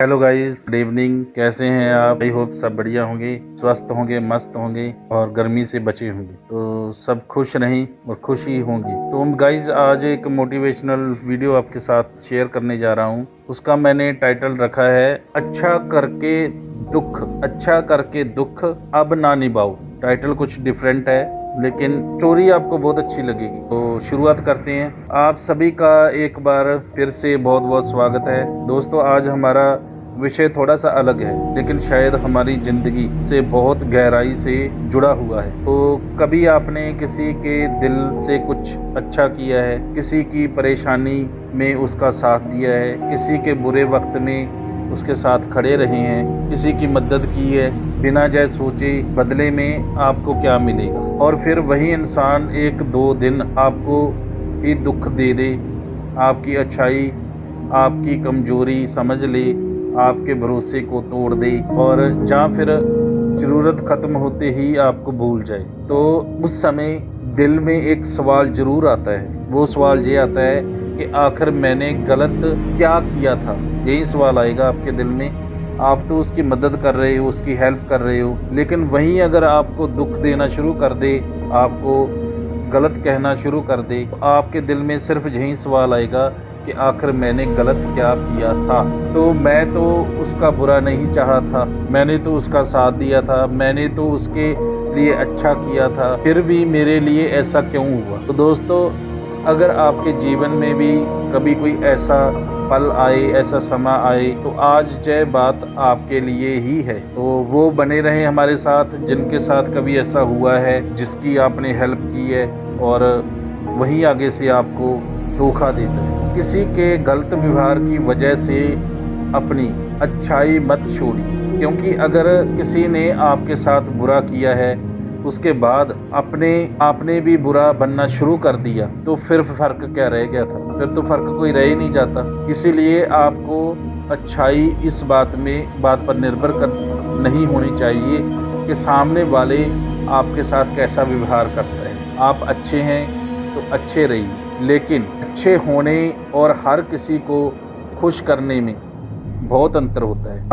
Hello guys, good evening. कैसे हैं आप? आई होप सब बढ़िया होंगे, स्वस्थ होंगे, मस्त होंगे और गर्मी से बचे होंगे। तो सब खुश रहें और खुशी होंगी। तो हम गाइस आज एक मोटिवेशनल वीडियो आपके साथ शेयर करने जा रहा हूं। उसका मैंने टाइटल रखा है अच्छा करके दुख अब ना निभाओ। टाइटल कुछ डिफरेंट है लेकिन स्टोरी आपको बहुत अच्छी लगेगी। तो शुरुआत करते हैं। आप सभी का एक बार फिर से बहुत बहुत स्वागत है। दोस्तों, आज हमारा विषय थोड़ा सा अलग है लेकिन शायद हमारी जिंदगी से बहुत गहराई से जुड़ा हुआ है। तो कभी आपने किसी के दिल से कुछ अच्छा किया है, किसी की परेशानी में उसका साथ दिया है, किसी के बुरे वक्त में उसके साथ खड़े रहे हैं, किसी की मदद की है बिना जाए सोचे बदले में आपको क्या मिलेगा, और फिर वही इंसान एक दो दिन आपको ही दुख दे दे, आपकी अच्छाई आपकी कमजोरी समझ ले, आपके भरोसे को तोड़ दे और जहाँ फिर ज़रूरत ख़त्म होते ही आपको भूल जाए। तो उस समय दिल में एक सवाल ज़रूर आता है। वो सवाल ये आता है कि आखिर मैंने गलत क्या किया था। यही सवाल आएगा आपके दिल में। आप तो उसकी मदद कर रहे हो, उसकी हेल्प कर रहे हो, लेकिन वहीं अगर आपको दुख देना शुरू कर दे, आपको गलत कहना शुरू कर दे, तो आपके दिल में सिर्फ यही सवाल आएगा कि आखिर मैंने गलत क्या किया था। तो मैं तो उसका बुरा नहीं चाहा था, मैंने तो उसका साथ दिया था, मैंने तो उसके लिए अच्छा किया था, फिर भी मेरे लिए ऐसा क्यों हुआ। तो दोस्तों, अगर आपके जीवन में भी कभी कोई ऐसा पल आए, ऐसा समय आए, तो आज जय बात आपके लिए ही है। तो वो बने रहे हमारे साथ जिनके साथ कभी ऐसा हुआ है, जिसकी आपने हेल्प की है और वही आगे से आपको धोखा देता है। किसी के गलत व्यवहार की वजह से अपनी अच्छाई मत छोड़िए, क्योंकि अगर किसी ने आपके साथ बुरा किया है, उसके बाद आपने भी बुरा बनना शुरू कर दिया, तो फिर फ़र्क क्या रह गया था? फिर तो फ़र्क कोई रह ही नहीं जाता। इसीलिए आपको अच्छाई इस बात पर निर्भर कर नहीं होनी चाहिए कि सामने वाले आपके साथ कैसा व्यवहार करता है। आप अच्छे हैं तो अच्छे रहिए, लेकिन अच्छे होने और हर किसी को खुश करने में बहुत अंतर होता है।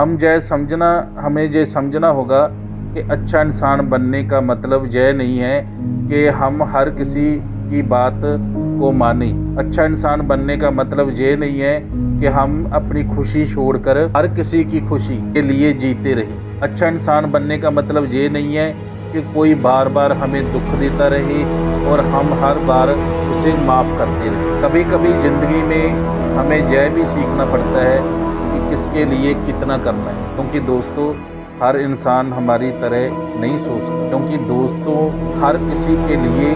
हमें ये समझना होगा कि अच्छा इंसान बनने का मतलब यह नहीं है कि हम हर किसी की बात को माने। अच्छा इंसान बनने का मतलब ये नहीं है कि हम अपनी खुशी छोड़कर हर किसी की खुशी के लिए जीते रहें। अच्छा इंसान बनने का मतलब ये नहीं है कि कोई बार बार हमें दुख देता रहे और हम हर बार उसे माफ़ करते रहे। कभी कभी ज़िंदगी में हमें यह भी सीखना पड़ता है कि किसके लिए कितना करना है, क्योंकि दोस्तों हर इंसान हमारी तरह नहीं सोचता, क्योंकि दोस्तों हर किसी के लिए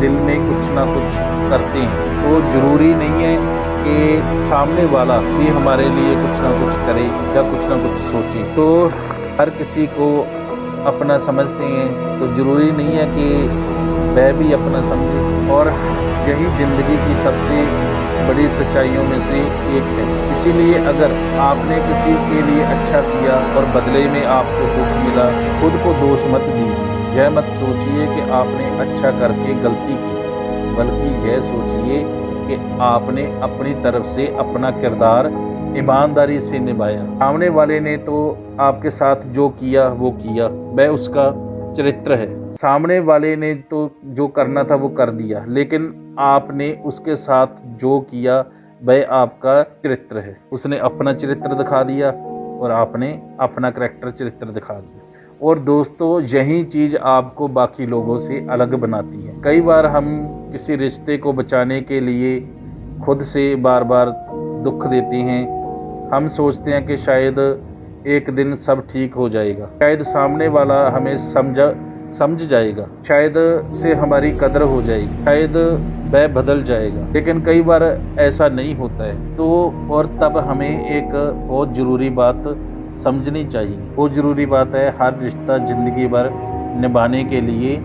दिल में कुछ ना कुछ करते हैं। तो ज़रूरी नहीं है कि सामने वाला भी हमारे लिए कुछ ना कुछ करे या कुछ ना कुछ सोचे। तो हर किसी को अपना समझते हैं, तो ज़रूरी नहीं है कि वह भी अपना समझे, और यही ज़िंदगी की सबसे बड़ी सच्चाइयों में से एक है। इसीलिए अगर आपने किसी के लिए अच्छा किया और बदले में आपको दुख मिला, खुद को दोष मत दीजिए। यह मत सोचिए कि आपने अच्छा करके गलती की, बल्कि यह सोचिए कि आपने अपनी तरफ से अपना किरदार ईमानदारी से निभाया। सामने वाले ने तो आपके साथ जो किया वो किया, वह उसका चरित्र है। सामने वाले ने तो जो करना था वो कर दिया, लेकिन आपने उसके साथ जो किया वह आपका चरित्र है। उसने अपना चरित्र दिखा दिया और आपने अपना करैक्टर चरित्र दिखा दिया। और दोस्तों, यही चीज़ आपको बाकी लोगों से अलग बनाती है। कई बार हम किसी रिश्ते को बचाने के लिए खुद से बार बार दुख देते हैं। हम सोचते हैं कि शायद एक दिन सब ठीक हो जाएगा, शायद सामने वाला हमें समझ जाएगा, शायद से हमारी कदर हो जाएगी, शायद वह बदल जाएगा। लेकिन कई बार ऐसा नहीं होता है। तो और तब हमें एक बहुत ज़रूरी बात समझनी चाहिए। वो ज़रूरी बात है, हर रिश्ता ज़िंदगी भर निभाने के लिए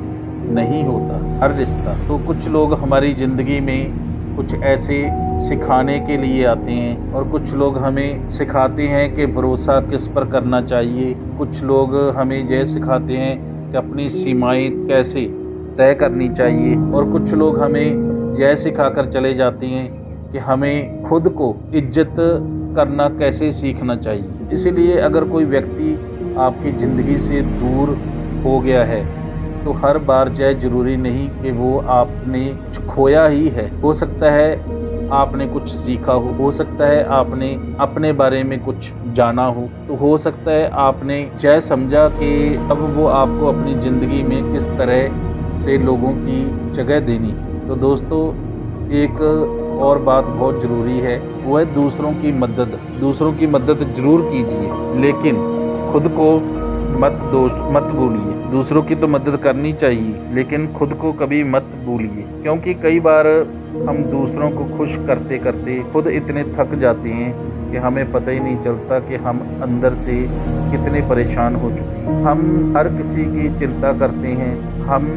नहीं होता। हर रिश्ता तो कुछ लोग हमारी ज़िंदगी में कुछ ऐसे सिखाने के लिए आते हैं, और कुछ लोग हमें सिखाते हैं कि भरोसा किस पर करना चाहिए। कुछ लोग हमें यह सिखाते हैं कि अपनी सीमाएं कैसे तय करनी चाहिए, और कुछ लोग हमें यह सिखाकर चले जाते हैं कि हमें खुद को इज्जत करना कैसे सीखना चाहिए। इसीलिए अगर कोई व्यक्ति आपकी ज़िंदगी से दूर हो गया है तो हर बार चाहे ज़रूरी नहीं कि वो आपने कुछ खोया ही है। हो सकता है आपने कुछ सीखा हो सकता है आपने अपने बारे में कुछ जाना हो हो सकता है आपने चाहे समझा कि अब वो आपको अपनी ज़िंदगी में किस तरह से लोगों की जगह देनी है। तो दोस्तों, एक और बात बहुत ज़रूरी है, वो है दूसरों की मदद। दूसरों की मदद ज़रूर कीजिए, लेकिन खुद को मत भूलिए। दूसरों की तो मदद करनी चाहिए, लेकिन खुद को कभी मत भूलिए, क्योंकि कई बार हम दूसरों को खुश करते करते खुद इतने थक जाते हैं कि हमें पता ही नहीं चलता कि हम अंदर से कितने परेशान हो चुके हैं। हम हर किसी की चिंता करते हैं, हम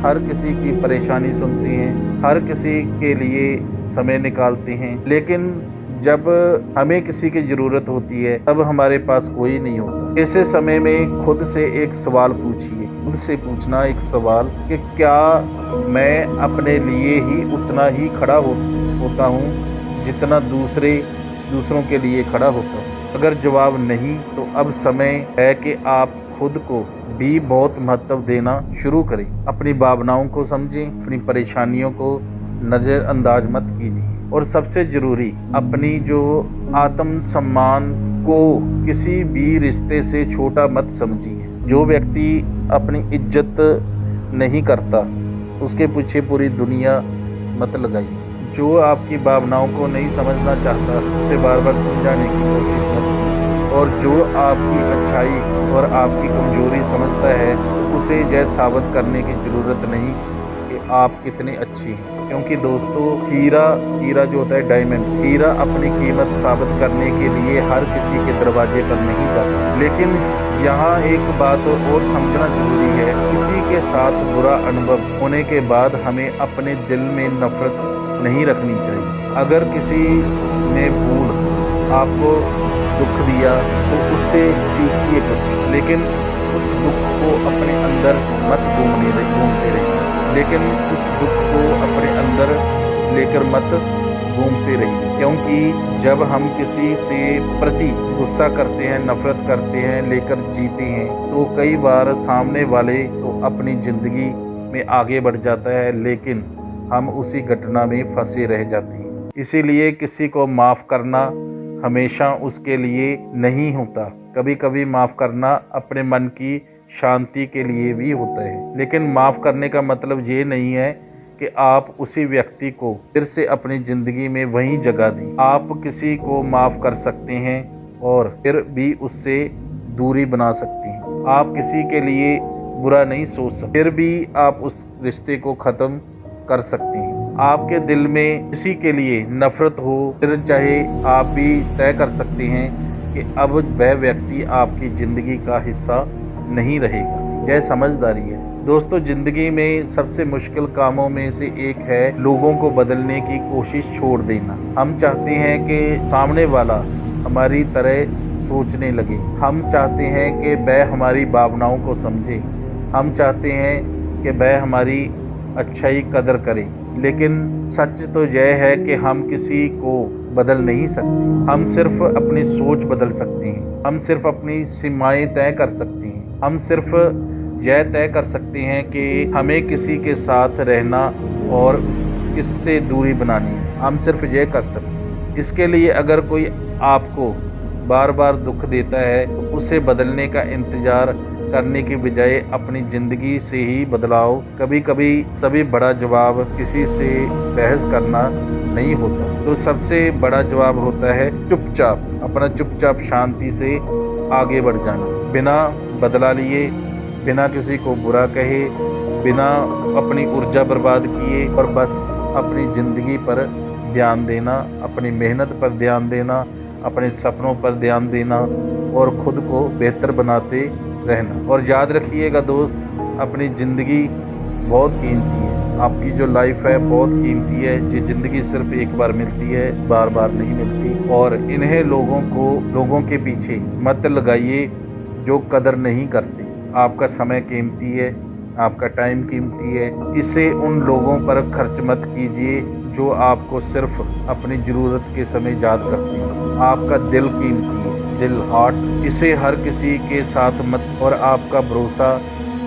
हर किसी की परेशानी सुनते हैं, हर किसी के लिए समय निकालते हैं, लेकिन जब हमें किसी की ज़रूरत होती है तब हमारे पास कोई नहीं होता। ऐसे समय में खुद से एक सवाल पूछिए, खुद से पूछना एक सवाल कि क्या मैं अपने लिए ही उतना ही खड़ा होता हूँ जितना दूसरों के लिए खड़ा होता हूँ। अगर जवाब नहीं तो अब समय है कि आप खुद को भी बहुत महत्व देना शुरू करें। अपनी भावनाओं को समझें, अपनी परेशानियों को नज़रअंदाज मत कीजिए, और सबसे ज़रूरी अपनी जो आत्म सम्मान को किसी भी रिश्ते से छोटा मत समझिए। जो व्यक्ति अपनी इज्जत नहीं करता उसके पीछे पूरी दुनिया मत लगाइए। जो आपकी भावनाओं को नहीं समझना चाहता उसे बार बार समझाने की कोशिश मत कीजिए, और जो आपकी अच्छाई और आपकी कमजोरी समझता है उसे जय साबित करने की ज़रूरत नहीं कि आप कितने अच्छी हैं। क्योंकि दोस्तों, हीरा जो होता है, डायमंड, हीरा अपनी कीमत साबित करने के लिए हर किसी के दरवाजे पर नहीं जाता। लेकिन यहाँ एक बात और समझना जरूरी है, किसी के साथ बुरा अनुभव होने के बाद हमें अपने दिल में नफरत नहीं रखनी चाहिए। अगर किसी ने भूल आपको दुख दिया तो उससे सीखिए कुछ, लेकिन उस दुख को अपने अंदर मत घूमते रहिए। लेकिन उस दुख को अपने अंदर लेकर मत घूमते रहिए, क्योंकि जब हम किसी से प्रति गुस्सा करते हैं, नफरत करते हैं, लेकर जीते हैं, तो कई बार सामने वाले तो अपनी ज़िंदगी में आगे बढ़ जाता है, लेकिन हम उसी घटना में फंसे रह जाते हैं। इसीलिए किसी को माफ़ करना हमेशा उसके लिए नहीं होता। कभी कभी माफ़ करना अपने मन की शांति के लिए भी होता है। लेकिन माफ़ करने का मतलब ये नहीं है कि आप उसी व्यक्ति को फिर से अपनी ज़िंदगी में वहीं जगह दें। आप किसी को माफ़ कर सकते हैं और फिर भी उससे दूरी बना सकते हैं। आप किसी के लिए बुरा नहीं सोच सकते, फिर भी आप उस रिश्ते को ख़त्म कर सकते हैं। आपके दिल में किसी के लिए नफ़रत हो, फिर चाहे आप भी तय कर सकते हैं कि अब वह व्यक्ति आपकी ज़िंदगी का हिस्सा नहीं रहेगा। यह समझदारी है। दोस्तों, ज़िंदगी में सबसे मुश्किल कामों में से एक है लोगों को बदलने की कोशिश छोड़ देना। हम चाहते हैं कि सामने वाला हमारी तरह सोचने लगे, हम चाहते हैं कि वह हमारी भावनाओं को समझे, हम चाहते हैं कि वह हमारी अच्छाई कदर करे। लेकिन सच तो यह है कि हम किसी को बदल नहीं सकते। हम सिर्फ अपनी सोच बदल सकते हैं, हम सिर्फ अपनी सीमाएं तय कर सकते हैं, हम सिर्फ यह तय कर सकते हैं कि हमें किसी के साथ रहना और किससे दूरी बनानी है। हम सिर्फ यह कर सकते हैं। इसके लिए अगर कोई आपको बार बार दुख देता है तो उसे बदलने का इंतज़ार करने के बजाय अपनी ज़िंदगी से ही बदलाव। कभी कभी सभी बड़ा जवाब किसी से बहस करना नहीं होता, तो सबसे बड़ा जवाब होता है चुपचाप, अपना चुपचाप शांति से आगे बढ़ जाना, बिना बदला लिए, बिना किसी को बुरा कहे, बिना अपनी ऊर्जा बर्बाद किए, और बस अपनी ज़िंदगी पर ध्यान देना, अपनी मेहनत पर ध्यान देना, अपने सपनों पर ध्यान देना और ख़ुद को बेहतर बनाते रहना। और याद रखिएगा दोस्त, अपनी ज़िंदगी बहुत कीमती है। आपकी जो लाइफ है बहुत कीमती है। ये ज़िंदगी सिर्फ एक बार मिलती है, बार बार नहीं मिलती। और इन्हें लोगों के पीछे मत लगाइए जो कदर नहीं करते। आपका समय कीमती है, आपका टाइम कीमती है। इसे उन लोगों पर खर्च मत कीजिए जो आपको सिर्फ अपनी ज़रूरत के समय याद करते हैं। आपका दिल कीमती है, दिल, हार्ट। इसे हर किसी के साथ मत, और आपका भरोसा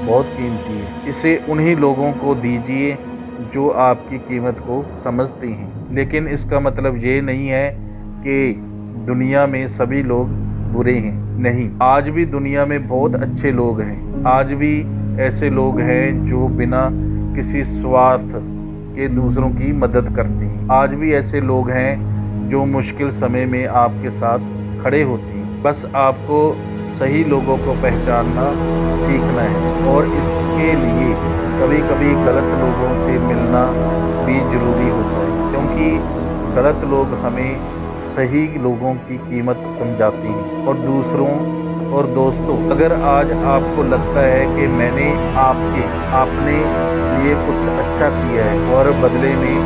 बहुत कीमती है। इसे उन्हीं लोगों को दीजिए जो आपकी कीमत को समझते हैं। लेकिन इसका मतलब ये नहीं है कि दुनिया में सभी लोग बुरे हैं, नहीं। आज भी दुनिया में बहुत अच्छे लोग हैं। आज भी ऐसे लोग हैं जो बिना किसी स्वार्थ के दूसरों की मदद करते हैं। आज भी ऐसे लोग हैं जो मुश्किल समय में आपके साथ खड़े होते हैं। बस आपको सही लोगों को पहचानना सीखना है, और इसके लिए कभी कभी गलत लोगों से मिलना भी ज़रूरी होता है, क्योंकि गलत लोग हमें सही लोगों की कीमत समझाते हैं। और दूसरों और दोस्तों, अगर आज आपको लगता है कि मैंने आपने लिए कुछ अच्छा किया है और बदले में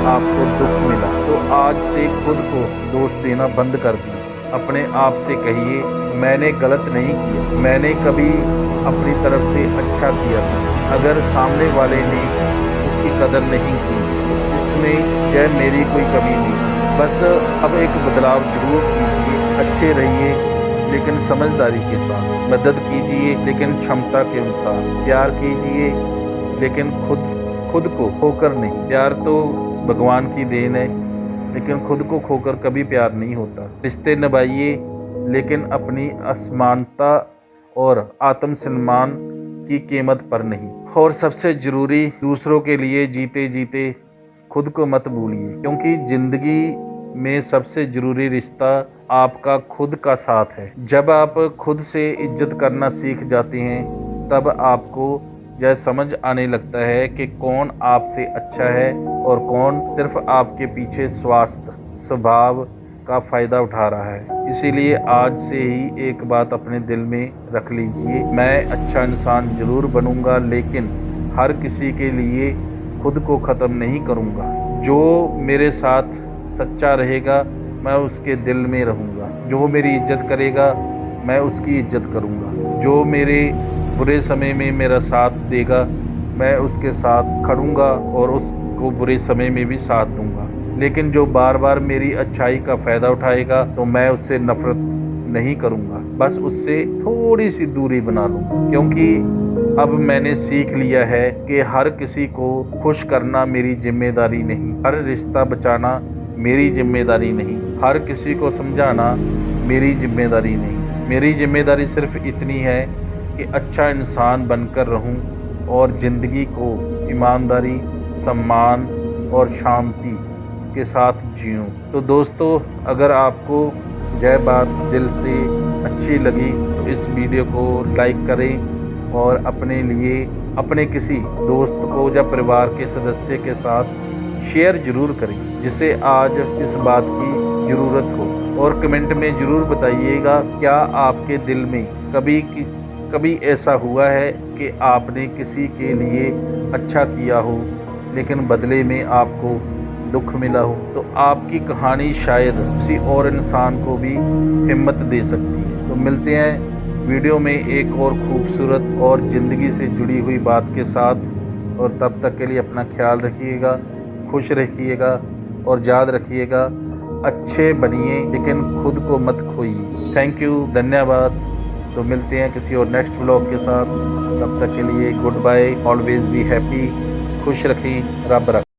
आपको दुख मिला, तो आज से खुद को दोष देना बंद कर दीजिए। अपने आप से कहिए, मैंने गलत नहीं किया, मैंने कभी अपनी तरफ से अच्छा किया था। अगर सामने वाले ने उसकी कदर नहीं की, इसमें जय मेरी कोई कमी नहीं। बस अब एक बदलाव जरूर कीजिए। अच्छे रहिए लेकिन समझदारी के साथ, मदद कीजिए लेकिन क्षमता के अनुसार, प्यार कीजिए लेकिन खुद को खोकर नहीं। प्यार तो भगवान की देन है, लेकिन खुद को खोकर कभी प्यार नहीं होता। रिश्ते निभाइए लेकिन अपनी असमानता और आत्मसम्मान की कीमत पर नहीं। और सबसे ज़रूरी, दूसरों के लिए जीते जीते खुद को मत भूलिए, क्योंकि ज़िंदगी में सबसे ज़रूरी रिश्ता आपका खुद का साथ है। जब आप खुद से इज्जत करना सीख जाते हैं, तब आपको यह समझ आने लगता है कि कौन आपसे अच्छा है और कौन सिर्फ आपके पीछे स्वार्थ स्वभाव का फ़ायदा उठा रहा है। इसीलिए आज से ही एक बात अपने दिल में रख लीजिए, मैं अच्छा इंसान ज़रूर बनूंगा, लेकिन हर किसी के लिए खुद को ख़त्म नहीं करूंगा। जो मेरे साथ सच्चा रहेगा, मैं उसके दिल में रहूंगा। जो मेरी इज्जत करेगा, मैं उसकी इज्जत करूंगा। जो मेरे बुरे समय में मेरा साथ देगा, मैं उसके साथ खड़ूंगा और उसको बुरे समय में भी साथ दूंगा। लेकिन जो बार बार मेरी अच्छाई का फ़ायदा उठाएगा, तो मैं उससे नफ़रत नहीं करूंगा, बस उससे थोड़ी सी दूरी बना लूँगा। क्योंकि अब मैंने सीख लिया है कि हर किसी को खुश करना मेरी जिम्मेदारी नहीं, हर रिश्ता बचाना मेरी जिम्मेदारी नहीं, हर किसी को समझाना मेरी जिम्मेदारी नहीं। मेरी जिम्मेदारी सिर्फ इतनी है कि अच्छा इंसान बनकर रहूं और ज़िंदगी को ईमानदारी, सम्मान और शांति के साथ जीऊं। तो दोस्तों, अगर आपको यह बात दिल से अच्छी लगी तो इस वीडियो को लाइक करें और अपने लिए अपने किसी दोस्त को या परिवार के सदस्य के साथ शेयर ज़रूर करें, जिसे आज इस बात की ज़रूरत हो। और कमेंट में ज़रूर बताइएगा, क्या आपके दिल में कभी ऐसा हुआ है कि आपने किसी के लिए अच्छा किया हो लेकिन बदले में आपको दुख मिला हो? तो आपकी कहानी शायद किसी और इंसान को भी हिम्मत दे सकती है। तो मिलते हैं वीडियो में एक और खूबसूरत और ज़िंदगी से जुड़ी हुई बात के साथ, और तब तक के लिए अपना ख्याल रखिएगा, खुश रखिएगा और याद रखिएगा, अच्छे बनिए लेकिन खुद को मत खोइए। थैंक यू, धन्यवाद। तो मिलते हैं किसी और नेक्स्ट व्लॉग के साथ, तब तक के लिए good bye, always be happy, खुश रखें, रब रख।